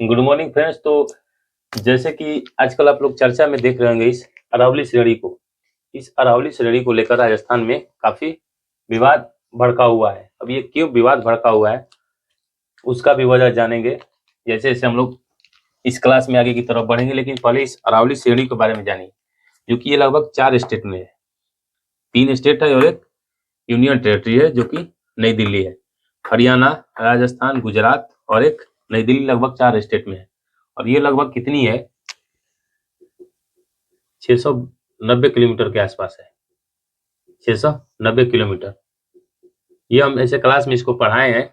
Good morning friends. तो जैसे कि आजकल आप लोग चर्चा में देख रहे होंगे इस अरावली श्रेणी को। इस अरावली श्रेणी को लेकर राजस्थान में काफी विवाद भड़का हुआ है। अब ये क्यों विवाद भड़का हुआ है उसका भी वजह जानेंगे जैसे जैसे हम लोग इस क्लास में आगे की तरफ बढ़ेंगे। लेकिन पहले इस अरावली श्रेणी के बारे में जानिए, जो कि ये लगभग 4 स्टेट में है। 3 स्टेट है और एक यूनियन टेरिटरी है जो कि नई दिल्ली है। हरियाणा, राजस्थान, गुजरात और एक नई दिल्ली, लगभग 4 स्टेट में है। और ये लगभग कितनी है, 690 किलोमीटर के आसपास है। 690 किलोमीटर। ये हम ऐसे क्लास में इसको पढ़ाए हैं,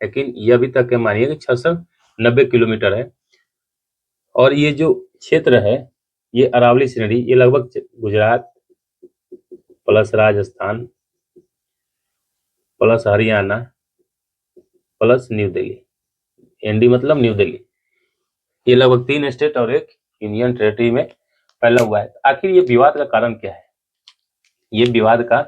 लेकिन ये अभी तक के मानिए कि 690 किलोमीटर है। और ये जो क्षेत्र है, ये अरावली श्रेणी, ये लगभग Gujarat plus Rajasthan plus Haryana plus New Delhi, ND मतलब न्यू दिल्ली, ये लगभग 3 स्टेट और एक यूनियन टेरिटरी में फैला हुआ है। आखिर ये विवाद का कारण क्या है? ये विवाद का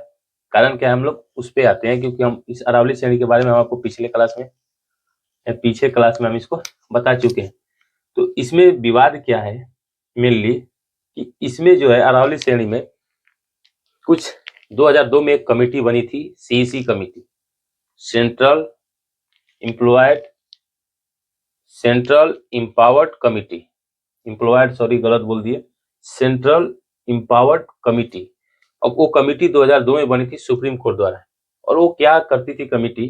कारण क्या है, हम लोग उस पे आते हैं, क्योंकि हम इस अरावली श्रेणी के बारे में हम आपको पिछले क्लास में या पीछे क्लास में हम इसको बता चुके हैं। तो इसमें विवाद क्या है मेनली, कि इसमें जो है अरावली श्रेणी में कुछ 2002 में एक कमेटी बनी थी, CEC committee, central employed central empowered committee, employed sorry गलत बोल दिए, सेंट्रल एम्पावर्ड कमेटी। अब वो कमेटी 2002 में बनी थी सुप्रीम कोर्ट द्वारा। और वो क्या करती थी कमेटी,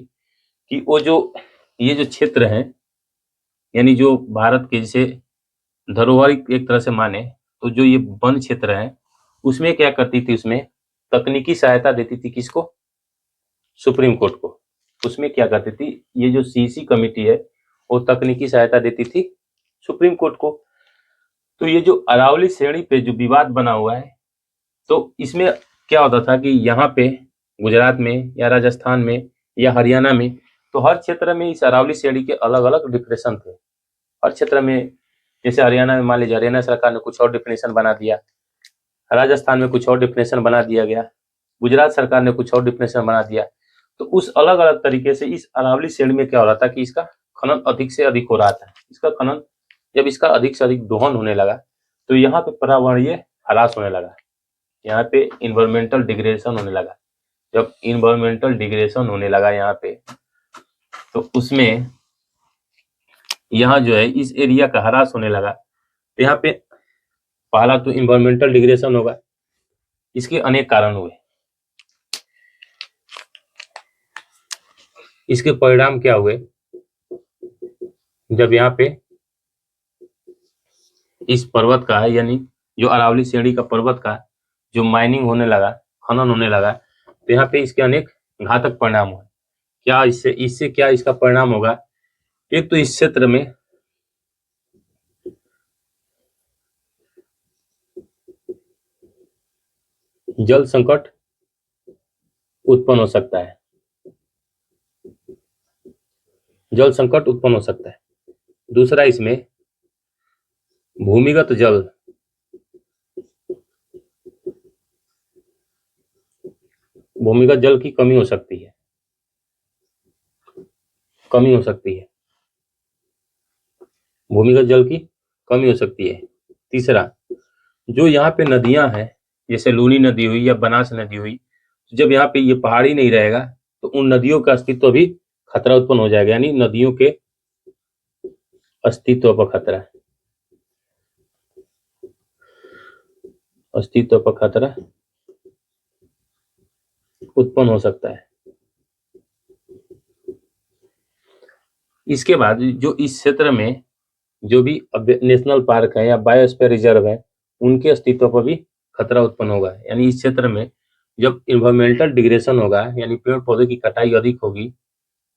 कि वो जो ये जो क्षेत्र है, यानी जो भारत के जैसे धरोहर एक तरह से माने, तो जो ये वन क्षेत्र है उसमें क्या करती थी, उसमें तकनीकी सहायता देती थी। किसको? सुप्रीम कोर्ट को। उसमें क्या करती थी, ये जो सीसी कमेटी है वो तकनीकी सहायता देती थी सुप्रीम कोर्ट को। तो ये जो अरावली श्रेणी पे जो विवाद बना हुआ है, तो इसमें क्या होता था कि यहाँ पे गुजरात में या राजस्थान में या हरियाणा में, तो हर क्षेत्र में इस अरावली श्रेणी के अलग अलग डिफिनेशन थे। हर क्षेत्र में, जैसे हरियाणा में मान लीजिए हरियाणा सरकार ने कुछ और डिफिनेशन बना दिया, राजस्थान में कुछ और डिफिनेशन बना दिया गया, गुजरात सरकार ने कुछ और डिफिनेशन बना दिया। तो उस अलग अलग तरीके से इस अरावली श्रेणी में क्या हो रहा था कि इसका खनन अधिक से अधिक हो रहा था। इसका खनन जब इसका अधिक से अधिक दोहन होने लगा, तो यहाँ पे पर्यावरणीय ह्रास होने लगा, यहाँ पे इन्वायरमेंटल डिग्रेडेशन होने लगा। जब इन्वायरमेंटल डिग्रेडेशन होने लगा यहाँ पे, तो उसमें यहाँ जो है इस एरिया का ह्रास होने लगा। तो यहाँ पे पहला तो इन्वायरमेंटल डिग्रेडेशन होगा, इसके अनेक कारण हुए। इसके परिणाम क्या हुए, जब यहाँ पे इस पर्वत का, यानी जो अरावली श्रेणी का पर्वत का जो माइनिंग होने लगा, खनन होने लगा, तो यहाँ पे इसके अनेक घातक परिणाम हुए। क्या इससे इससे क्या इसका परिणाम होगा? एक तो इस क्षेत्र में जल संकट उत्पन्न हो सकता है, जल संकट उत्पन्न हो सकता है। दूसरा, इसमें भूमिगत जल, भूमिगत जल की कमी हो सकती है, कमी हो सकती है, भूमिगत जल की कमी हो सकती है। तीसरा, जो यहाँ पे नदियां हैं, जैसे लूनी नदी हुई या बनास नदी हुई, जब यहाँ पे ये पहाड़ी नहीं रहेगा, तो उन नदियों का अस्तित्व भी खतरा उत्पन्न हो जाएगा, यानी नदियों के अस्तित्व पर खतरा, अस्तित्व पर खतरा उत्पन्न हो सकता है। इसके बाद जो इस क्षेत्र में जो भी नेशनल पार्क है या बायोस्फीयर रिजर्व है, उनके अस्तित्व पर भी खतरा उत्पन्न होगा। यानी इस क्षेत्र में जब इन्वायरमेंटल डिग्रेडेशन होगा, यानी पेड़ पौधे की कटाई अधिक होगी,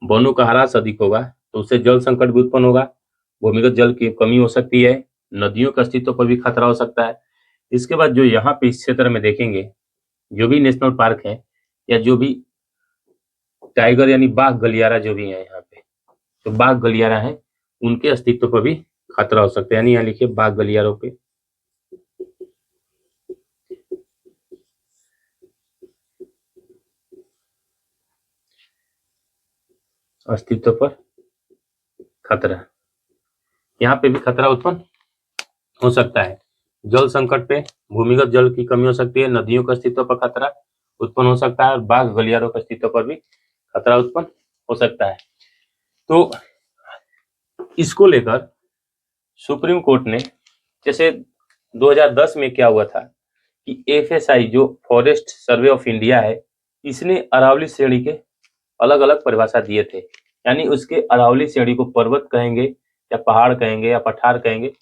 वनों का ह्रास अधिक होगा, तो उससे जल संकट भी उत्पन्न होगा, भूमिगत जल की कमी हो सकती है, नदियों के अस्तित्व पर भी खतरा हो सकता है। इसके बाद जो यहाँ पे इस क्षेत्र में देखेंगे, जो भी नेशनल पार्क है या जो भी टाइगर यानी बाघ गलियारा जो भी है यहाँ पे, तो बाघ गलियारा है, उनके अस्तित्व पर भी खतरा हो सकता है। यानी यहाँ लिखिए बाघ गलियारों पे अस्तित्व पर खतरा। यहाँ पे भी खतरा उत्पन्न हो सकता है। जल संकट पे भूमिगत जल की कमी हो सकती है, नदियों के अस्तित्व पर खतरा उत्पन्न हो सकता है और बाघ गलियारों के अस्तित्व पर भी खतरा उत्पन्न हो सकता है। तो इसको लेकर सुप्रीम कोर्ट ने, जैसे 2010 में क्या हुआ था कि एफएसआई जो फॉरेस्ट सर्वे ऑफ इंडिया है, इसने अरावली श्रेणी के अलग अलग परिभाषा दिए थे। यानी उसके अरावली श्रेणी को पर्वत कहेंगे या पहाड़ कहेंगे या पठार कहेंगे,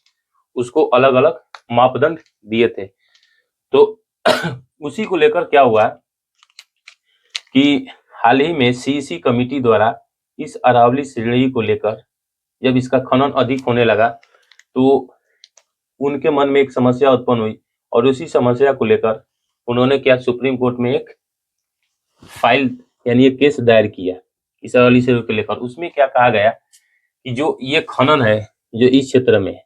उसको अलग अलग मापदंड दिए थे। तो उसी को लेकर क्या हुआ कि हाल ही में सीईसी कमेटी द्वारा इस अरावली श्रेणी को लेकर जब इसका खनन अधिक होने लगा तो उनके मन में एक समस्या उत्पन्न हुई और उसी समस्या को लेकर उन्होंने क्या सुप्रीम कोर्ट में एक फाइल यानी एक केस दायर किया इस अरावली श्रेणी को लेकर। उसमें क्या कहा गया कि जो ये खनन है जो इस क्षेत्र में,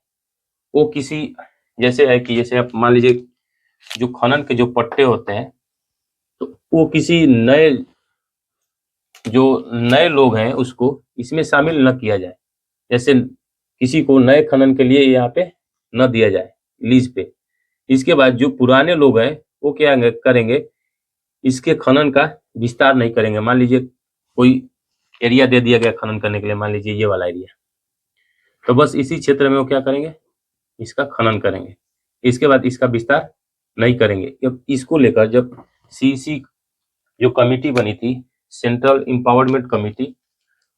वो किसी जैसे है कि जैसे आप मान लीजिए जो खनन के जो पट्टे होते हैं तो वो किसी नए लोग हैं उसको इसमें शामिल न किया जाए। जैसे किसी को नए खनन के लिए यहाँ पे न दिया जाए लीज पे। इसके बाद जो पुराने लोग हैं वो क्या करेंगे, इसके खनन का विस्तार नहीं करेंगे। मान लीजिए कोई एरिया दे दिया गया खनन करने के लिए, मान लीजिए ये वाला एरिया, तो बस इसी क्षेत्र में वो क्या करेंगे, इसका खनन करेंगे। इसके बाद इसका विस्तार नहीं करेंगे। जब इसको लेकर जब सीईसी जो कमेटी बनी थी, सेंट्रल एम्पावरमेंट कमेटी,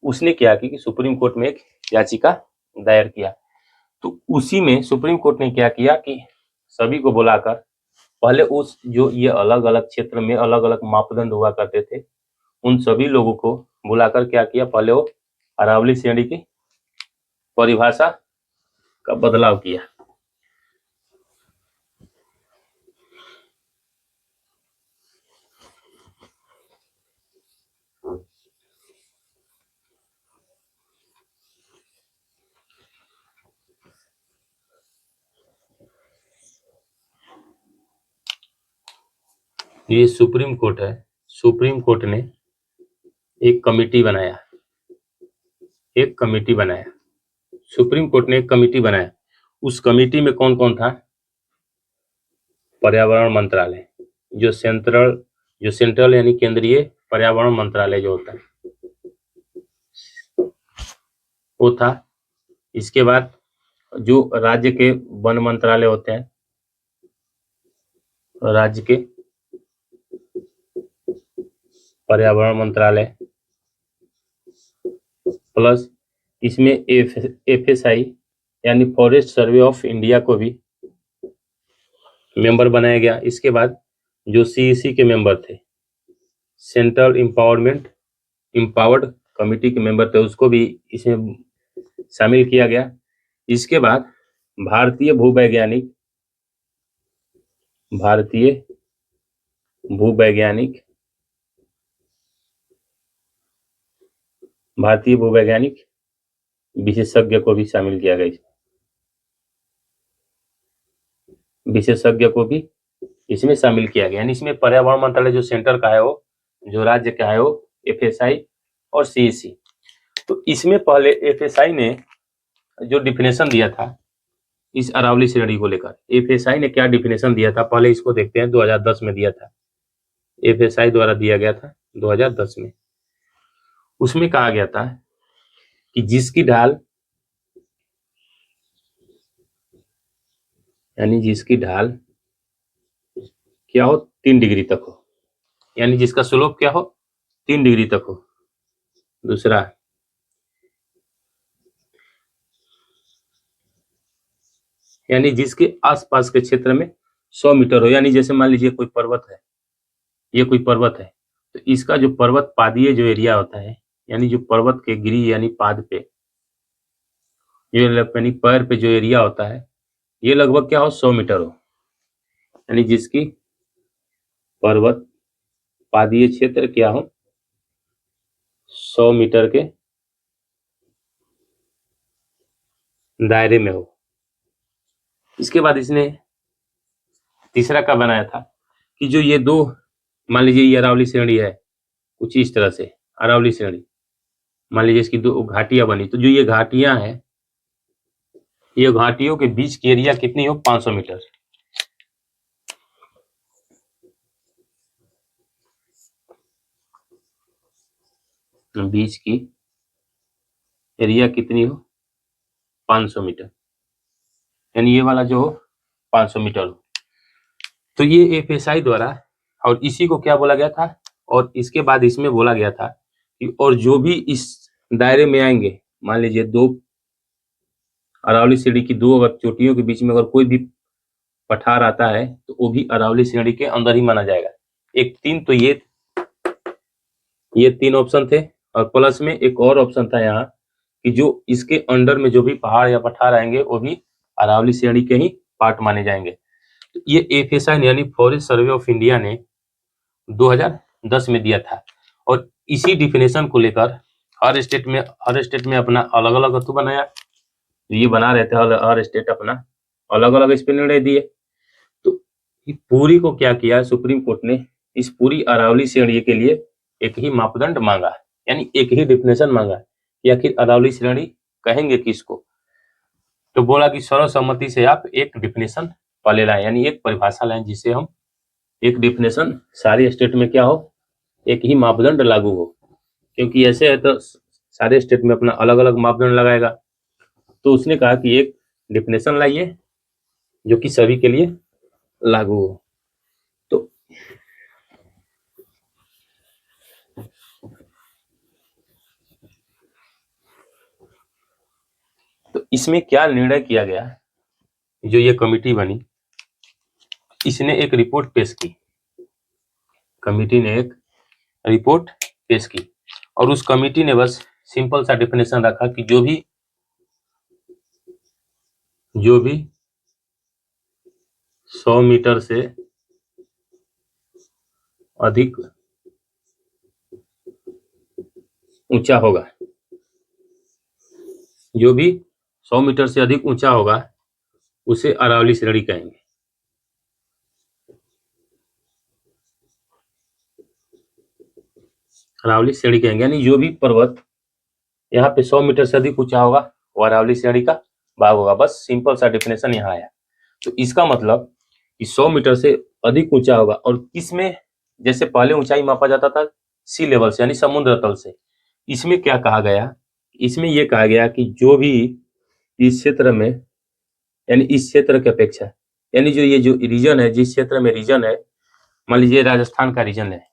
उसने क्या की कि सुप्रीम कोर्ट में एक याचिका दायर किया। तो उसी में सुप्रीम कोर्ट ने क्या किया कि सभी को बुलाकर पहले उस जो ये अलग अलग क्षेत्र में अलग अलग मापदंड हुआ करते थे, उन सभी लोगों को बुलाकर क्या किया, पहले वो अरावली श्रेणी की परिभाषा का बदलाव किया। ये सुप्रीम कोर्ट है, सुप्रीम कोर्ट ने एक कमेटी बनाया, सुप्रीम कोर्ट ने एक कमेटी बनाया। उस कमेटी में कौन कौन था, पर्यावरण मंत्रालय, जो सेंट्रल यानी केंद्रीय पर्यावरण मंत्रालय जो होता है वो था। इसके बाद जो राज्य के वन मंत्रालय होते हैं, राज्य के पर्यावरण मंत्रालय, प्लस इसमें एफएसआई यानी फॉरेस्ट सर्वे ऑफ इंडिया को भी मेंबर बनाया गया। इसके बाद जो सीईसी के मेंबर थे, सेंट्रल एम्पावर्ड कमेटी के मेंबर थे, उसको भी इसमें शामिल किया गया। इसके बाद भारतीय भूवैज्ञानिक विशेषज्ञ को भी शामिल किया गया, विशेषज्ञ को भी इसमें शामिल किया गया। यानी इसमें पर्यावरण मंत्रालय जो सेंटर का है वो, जो राज्य का है वो एफएसआई और सीईसी। तो इसमें पहले एफएसआई ने जो डिफिनेशन दिया था इस अरावली श्रेणी को लेकर, एफएसआई ने क्या डिफिनेशन दिया था पहले इसको देखते हैं। 2010 में दिया था, एफएसआई द्वारा दिया गया था 2010 में। उसमें कहा गया था कि जिसकी ढाल क्या हो, 3 डिग्री तक हो, यानी जिसका स्लोप क्या हो, 3 डिग्री तक हो। दूसरा, यानी जिसके आसपास के क्षेत्र में 100 मीटर हो। यानी जैसे मान लीजिए कोई पर्वत है, ये कोई पर्वत है, तो इसका जो पर्वत पादीय जो एरिया होता है, यानी जो पर्वत के गिरी यानी पाद पे, यानी पैर पे जो एरिया होता है, ये लगभग क्या हो, 100 मीटर हो। यानी जिसकी पर्वत पादीय क्षेत्र क्या हो, 100 मीटर के दायरे में हो। इसके बाद इसने तीसरा का बनाया था कि जो ये दो, मान लीजिए ये अरावली श्रेणी है कुछ इस तरह से, अरावली श्रेणी मान लीजिए इसकी 2 घाटियां बनी, तो जो ये घाटियां हैं ये घाटियों के बीच की एरिया कितनी हो, 500 मीटर। बीच की एरिया कितनी हो, 500 मीटर, यानी ये वाला जो हो 500 मीटर हो। तो ये एफएसआई द्वारा, और इसी को क्या बोला गया था, और इसके बाद इसमें बोला गया था कि और जो भी इस दायरे में आएंगे, मान लीजिए दो अरावली सीढ़ी की दो अगर चोटियों के बीच में अगर कोई भी पठार आता है तो वो भी अरावली श्रेणी के अंदर ही माना जाएगा। एक तीन, तो ये तीन ऑप्शन थे, और प्लस में एक और ऑप्शन था यहाँ कि जो इसके अंडर में जो भी पहाड़ या पठार आएंगे वो भी अरावली श्रेणी के ही पार्ट माने जाएंगे। तो ये एफएसआई यानी फॉरेस्ट सर्वे ऑफ इंडिया ने 2010 में दिया था, और इसी डिफिनेशन को लेकर हर स्टेट में अपना अलग अलग अथु बनाया। तो ये बना रहे थे, हर स्टेट अपना अलग अलग इस पे निर्णय दिए। तो पूरी को क्या किया, सुप्रीम कोर्ट ने इस पूरी अरावली श्रेणी के लिए एक ही मापदंड मांगा, यानी एक ही डिफिनेशन मांगा कि आखिर अरावली श्रेणी कहेंगे किसको। तो बोला कि सर्वसम्मति से आप एक डिफिनेशन पहले लाए, यानी एक परिभाषा लाएं जिससे हम एक डिफिनेशन सारे स्टेट में क्या हो, एक ही मापदंड लागू हो। क्योंकि ऐसे है तो सारे स्टेट में अपना अलग अलग मापदंड लगाएगा। तो उसने कहा कि एक डिफिनेशन लाइए जो कि सभी के लिए लागू हो। तो इसमें क्या निर्णय किया गया, जो ये कमिटी बनी, इसने एक रिपोर्ट पेश की, कमिटी ने एक रिपोर्ट पेश की, और उस कमिटी ने बस सिंपल सा डिफिनेशन रखा कि जो भी 100 मीटर से अधिक ऊंचा होगा, जो भी 100 मीटर से अधिक ऊंचा होगा उसे अरावली श्रेणी कहेंगे। अरावली श्रेणी कहेंगे, यानी जो भी पर्वत यहाँ पे 100 मीटर से अधिक ऊंचा होगा वो अरावली श्रेणी का भाग होगा। बस सिंपल सा डिफिनेशन यहाँ आया। तो इसका मतलब कि 100 मीटर से अधिक ऊंचा होगा, और किसमें, जैसे पहले ऊंचाई मापा जाता था सी लेवल से यानी समुद्र तल से, इसमें क्या कहा गया, इसमें यह कहा गया कि जो भी इस क्षेत्र में, यानी इस क्षेत्र की अपेक्षा, यानी जो ये जो रीजन है, जिस क्षेत्र में रीजन है, मान लीजिए राजस्थान का रीजन है,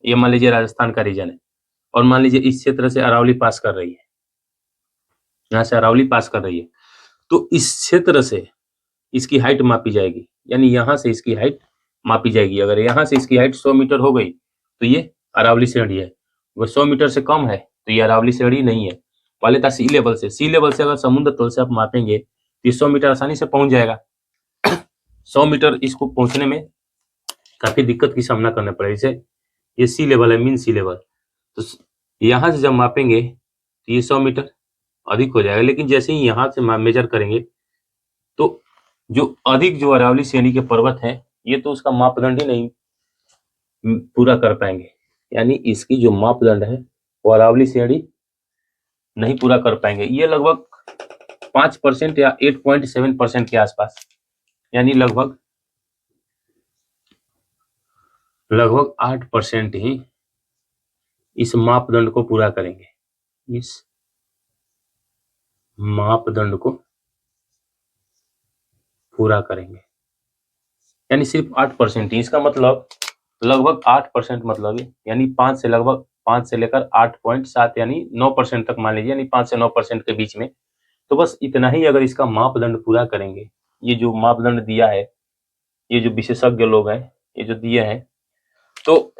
ये मान लीजिए राजस्थान का रीजन है, और मान लीजिए इस क्षेत्र से अरावली पास कर रही है, यहाँ से अरावली पास कर रही है, तो इस क्षेत्र से इसकी हाइट मापी जाएगी, यानी यहाँ से इसकी हाइट मापी जाएगी। अगर यहाँ से इसकी हाइट 100 मीटर हो गई तो ये अरावली श्रेणी है, वो 100 मीटर से कम है तो ये अरावली श्रेणी नहीं है। पहले था सी लेवल से अगर समुद्र तल से आप मापेंगे तो 100 मीटर आसानी से पहुंच जाएगा। 100 मीटर इसको पहुंचने में काफी दिक्कत की सामना करना पड़ेगा। जैसे ये सी लेवल है, मीन सी लेवल, तो यहाँ से जब मापेंगे तो ये 100 मीटर अधिक हो जाएगा, लेकिन जैसे ही यहाँ से मेजर करेंगे तो जो अधिक जो अरावली श्रेणी के पर्वत हैं ये तो उसका मापदंड ही नहीं पूरा कर पाएंगे, यानी इसकी जो मापदंड है वो अरावली श्रेणी नहीं पूरा कर पाएंगे। ये लगभग 5% या 8.7% के आसपास, यानी लगभग 8% ही इस मापदंड को पूरा करेंगे, इस मापदंड को पूरा करेंगे, यानी सिर्फ 8% ही। इसका मतलब लगभग 8% मतलब यानी 5 से लगभग 5 से लेकर 8.7 यानी 9% तक मान लीजिए, यानी 5 से 9% के बीच में। तो बस इतना ही अगर इसका मापदंड पूरा करेंगे, ये जो मापदंड दिया है, ये जो विशेषज्ञ लोग हैं ये जो दिए हैं, तो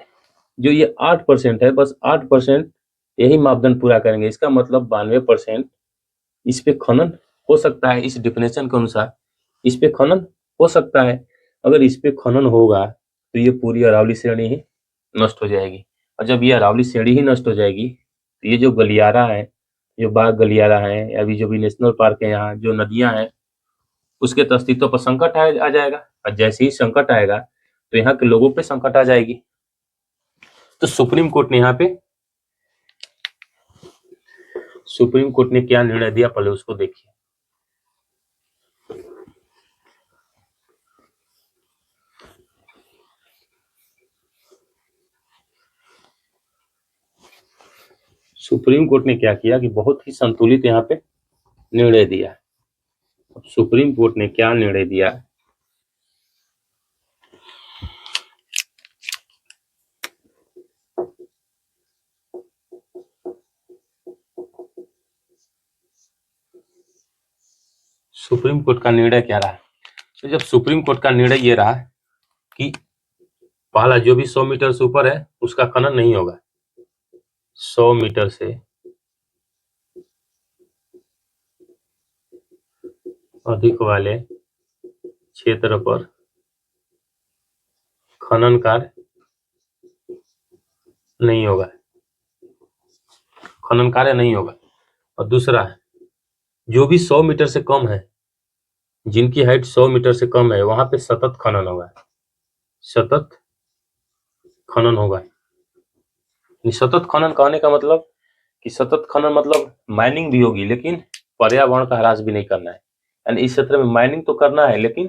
जो ये 8% है, बस 8% यही मापदंड पूरा करेंगे। इसका मतलब 92% इस पे खनन हो सकता है, इस डिफिनेशन के अनुसार इस पे खनन हो सकता है। अगर इस पे खनन होगा तो ये पूरी अरावली श्रेणी ही नष्ट हो जाएगी, और जब ये अरावली श्रेणी ही नष्ट हो जाएगी तो ये जो गलियारा है, जो बाघ गलियारा है, अभी जो भी नेशनल पार्क है, यहाँ जो नदियां हैं, उसके तो अस्तित्व पर संकट आ जाएगा, और जैसे ही संकट आएगा तो यहाँ के लोगों पे संकट आ जाएगी। तो सुप्रीम कोर्ट ने क्या निर्णय दिया, पहले उसको देखिए। सुप्रीम कोर्ट ने क्या किया कि बहुत ही संतुलित यहाँ पे निर्णय दिया। सुप्रीम कोर्ट ने क्या निर्णय दिया, सुप्रीम कोर्ट का निर्णय क्या रहा। तो जब सुप्रीम कोर्ट का निर्णय ये रहा कि पहला जो भी 100 मीटर से ऊपर है उसका खनन नहीं होगा, 100 मीटर से अधिक वाले क्षेत्र पर खनन कार्य नहीं होगा, खनन कार्य नहीं होगा। और दूसरा, जो भी 100 मीटर से कम है, जिनकी हाइट 100 मीटर से कम है, वहां पे सतत खनन होगा, सतत खनन होगा। सतत खनन कहने का मतलब कि सतत खनन मतलब माइनिंग भी होगी लेकिन पर्यावरण का ह्रास भी नहीं करना है। यानी इस क्षेत्र में माइनिंग तो करना है लेकिन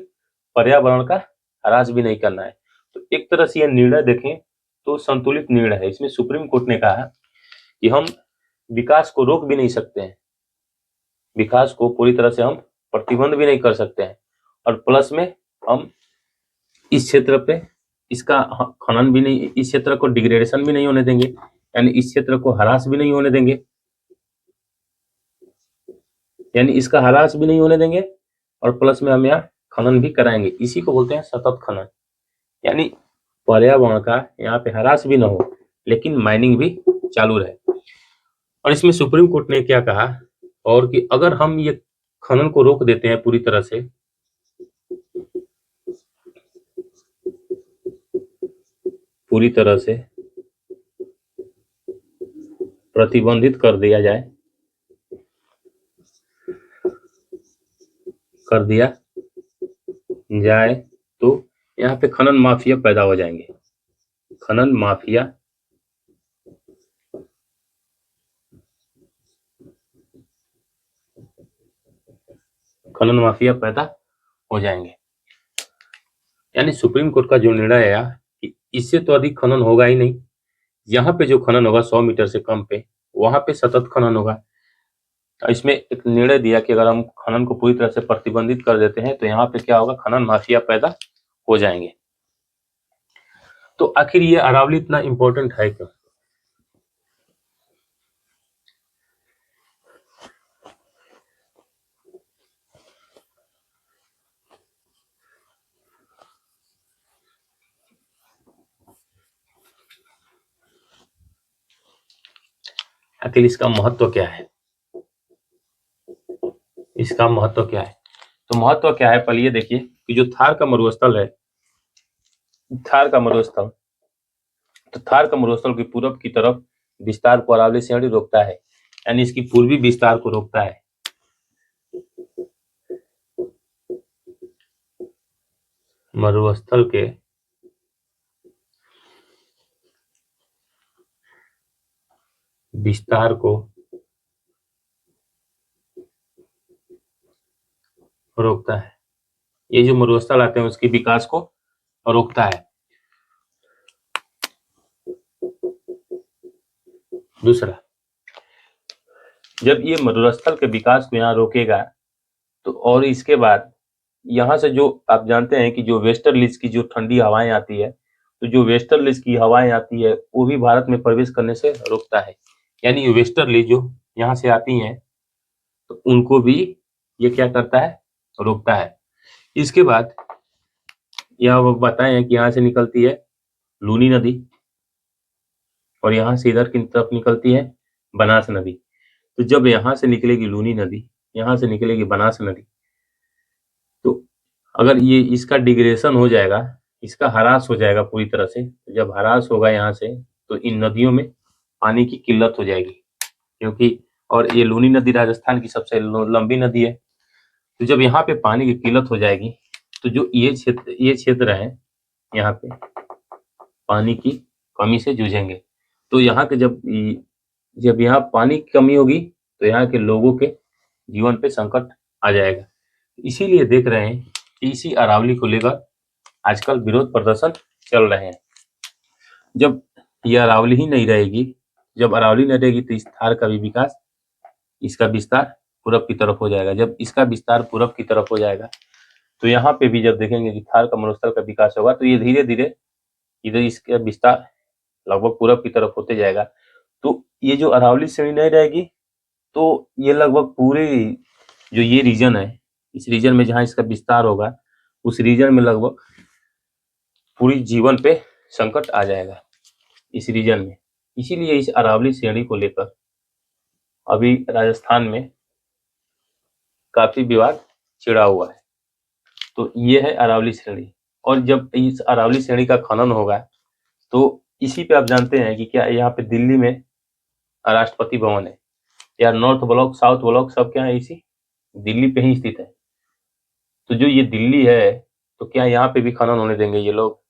पर्यावरण का ह्रास भी नहीं करना है। तो एक तरह से यह निर्णय देखें तो संतुलित निर्णय है। इसमें सुप्रीम कोर्ट ने कहा कि हम विकास को रोक भी नहीं सकते हैं, विकास को पूरी तरह से हम प्रतिबंध भी नहीं कर सकते हैं, और प्लस में हम इस क्षेत्र पे इसका खनन भी नहीं, इस क्षेत्र को डिग्रेडेशन भी नहीं होने देंगे, यानी इस क्षेत्र को ह्रास भी नहीं होने देंगे, यानी इसका ह्रास भी नहीं होने देंगे, और प्लस में हम यहाँ खनन भी कराएंगे। इसी को बोलते हैं सतत खनन। यानी पर्यावरण का यहाँ पे ह्रास भी ना हो लेकिन माइनिंग भी चालू रहे। और इसमें सुप्रीम कोर्ट ने क्या कहा, और कि अगर हम ये खनन को रोक देते हैं पूरी तरह से, पूरी तरह से प्रतिबंधित कर दिया जाए, कर दिया जाए तो यहाँ पे खनन माफिया पैदा हो जाएंगे, खनन माफिया पैदा हो जाएंगे। यानी सुप्रीम कोर्ट का जो निर्णय आया कि इससे तो अधिक खनन होगा ही नहीं, यहाँ पे जो खनन होगा 100 मीटर से कम पे, वहां पे सतत खनन होगा। इसमें एक निर्णय दिया कि अगर हम खनन को पूरी तरह से प्रतिबंधित कर देते हैं तो यहाँ पे क्या होगा, खनन माफिया पैदा हो जाएंगे। तो आखिर ये अरावली इतना इंपॉर्टेंट है क्यों? आखिर इसका महत्व क्या है, इसका महत्व क्या है? तो महत्व क्या है, पहले ये देखिए कि जो थार का मरुस्थल है, थार का मरुस्थल, तो थार का मरुस्थल की पूरब की तरफ विस्तार को अरावली श्रेणी रोकता है, यानी इसकी पूर्वी विस्तार को रोकता है। मरुस्थल के विस्तार को रोकता है, ये जो मरुस्थल आते हैं उसके विकास को रोकता है। दूसरा, जब ये मरुस्थल के विकास को यहाँ रोकेगा तो और इसके बाद यहाँ से जो आप जानते हैं कि जो वेस्टर्लीज की जो ठंडी हवाएं आती है, तो जो वेस्टर्लीज की हवाएं आती है वो भी भारत में प्रवेश करने से रोकता है। यानी वेस्टर्ली जो यहाँ से आती हैं तो उनको भी ये क्या करता है, रोकता है। इसके बाद यहाँ वो बताएं कि यहाँ से निकलती है लूनी नदी और यहाँ से इधर की तरफ निकलती है बनास नदी। तो जब यहाँ से निकलेगी लूनी नदी, यहाँ से निकलेगी बनास नदी, तो अगर ये इसका डिग्रेडेशन हो जाएगा, इसका ह्रास हो जाएगा पूरी तरह से, जब ह्रास होगा यहाँ से तो इन नदियों में पानी की किल्लत हो जाएगी, क्योंकि और ये लूनी नदी राजस्थान की सबसे लंबी नदी है। तो जब यहाँ पे पानी की किल्लत हो जाएगी तो जो ये क्षेत्र है यहाँ पे पानी की कमी से जूझेंगे। तो यहाँ के जब यहाँ पानी की कमी होगी तो यहाँ के लोगों के जीवन पे संकट आ जाएगा। इसीलिए देख रहे हैं कि इसी अरावली को लेकर आजकल विरोध प्रदर्शन चल रहे हैं। जब यह अरावली ही नहीं रहेगी, जब अरावली न रहेगी तो इस थार का भी विकास, इसका विस्तार पूरब की तरफ हो जाएगा। जब इसका विस्तार पूरब की तरफ हो जाएगा तो यहाँ पे भी जब देखेंगे कि थार का मरुस्थल का विकास होगा तो ये धीरे धीरे इधर इसका विस्तार लगभग पूरब की तरफ होते जाएगा। तो ये जो अरावली श्रेणी नहीं रहेगी तो ये लगभग पूरे जो ये रीजन है, इस रीजन में जहाँ इसका विस्तार होगा उस रीजन में लगभग पूरी जीवन पे संकट आ जाएगा इस रीजन में। इसीलिए इस अरावली श्रेणी को लेकर अभी राजस्थान में काफी विवाद छिड़ा हुआ है। तो ये है अरावली श्रेणी। और जब इस अरावली श्रेणी का खनन होगा तो इसी पे आप जानते हैं कि क्या यहाँ पे दिल्ली में राष्ट्रपति भवन है, या नॉर्थ ब्लॉक साउथ ब्लॉक सब क्या है इसी दिल्ली पे ही स्थित है। तो जो ये दिल्ली है तो क्या यहाँ पे भी खनन होने देंगे ये लोग?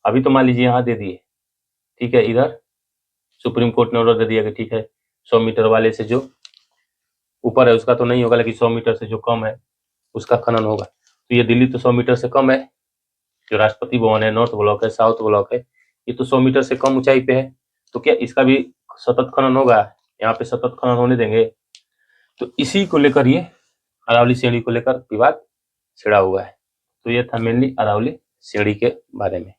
अभी तो मान लीजिए यहाँ दे दिए, ठीक है, इधर सुप्रीम कोर्ट ने ऑर्डर दे दिया कि ठीक है 100 मीटर वाले से जो ऊपर है उसका तो नहीं होगा, लेकिन 100 मीटर से जो कम है उसका खनन होगा। तो ये दिल्ली तो 100 मीटर से कम है, जो राष्ट्रपति भवन है नॉर्थ ब्लॉक है साउथ ब्लॉक है ये तो 100 मीटर से कम ऊंचाई पे है। तो क्या इसका भी सतत खनन होगा? यहाँ पे सतत खनन होने देंगे? तो इसी को लेकर ये अरावली श्रेणी को लेकर विवाद छिड़ा हुआ है। तो ये था मेनली अरावली श्रेणी के बारे में।